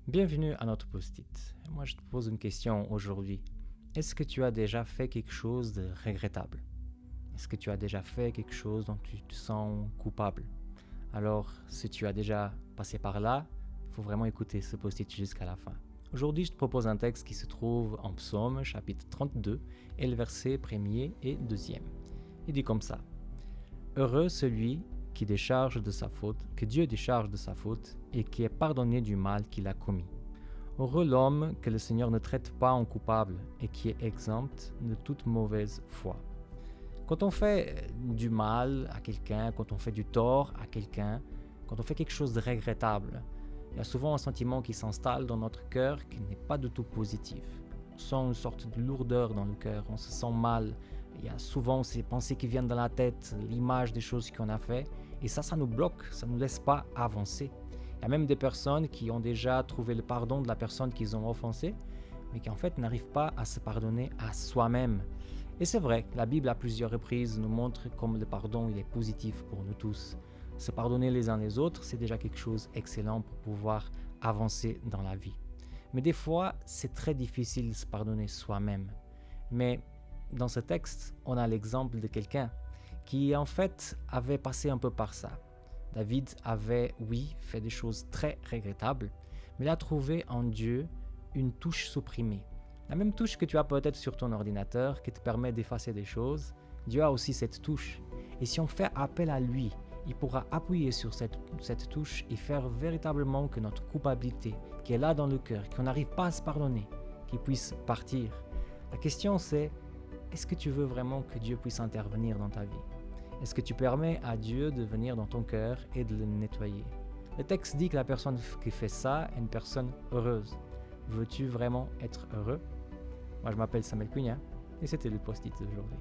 Bienvenue à notre post-it. Moi, je te pose une question aujourd'hui. Est-ce que tu as déjà fait quelque chose de regrettable? Est-ce que tu as déjà fait quelque chose dont tu te sens coupable? Alors, si tu as déjà passé par là, il faut vraiment écouter ce post-it jusqu'à la fin. Aujourd'hui, je te propose un texte qui se trouve en Psaume, chapitre 32, et le verset 1er et 2e. Il dit comme ça. Heureux celui qui décharge de sa faute, que Dieu décharge de sa faute et qui est pardonné du mal qu'il a commis. Heureux l'homme que le Seigneur ne traite pas en coupable et qui est exempt de toute mauvaise foi. Quand on fait du mal à quelqu'un, quand on fait du tort à quelqu'un, quand on fait quelque chose de regrettable, il y a souvent un sentiment qui s'installe dans notre cœur qui n'est pas du tout positif. On sent une sorte de lourdeur dans le cœur, on se sent mal. Il y a souvent ces pensées qui viennent dans la tête, l'image des choses qu'on a fait, et ça nous bloque, ça ne nous laisse pas avancer. Il y a même des personnes qui ont déjà trouvé le pardon de la personne qu'ils ont offensée, mais qui en fait n'arrivent pas à se pardonner à soi-même. Et c'est vrai, la Bible à plusieurs reprises nous montre comme le pardon il est positif pour nous tous. Se pardonner les uns les autres, c'est déjà quelque chose d'excellent pour pouvoir avancer dans la vie. Mais des fois, c'est très difficile de se pardonner soi-même. Mais dans ce texte, on a l'exemple de quelqu'un qui en fait avait passé un peu par ça. David avait, oui, fait des choses très regrettables, mais il a trouvé en Dieu une touche supprimée. La même touche que tu as peut-être sur ton ordinateur qui te permet d'effacer des choses, Dieu a aussi cette touche. Et si on fait appel à lui, il pourra appuyer sur cette touche et faire véritablement que notre culpabilité, qui est là dans le cœur, qu'on n'arrive pas à se pardonner, qu'il puisse partir. La question c'est, est-ce que tu veux vraiment que Dieu puisse intervenir dans ta vie? Est-ce que tu permets à Dieu de venir dans ton cœur et de le nettoyer? Le texte dit que la personne qui fait ça est une personne heureuse. Veux-tu vraiment être heureux? Moi, je m'appelle Samuel Cunha et c'était le post-it d'aujourd'hui.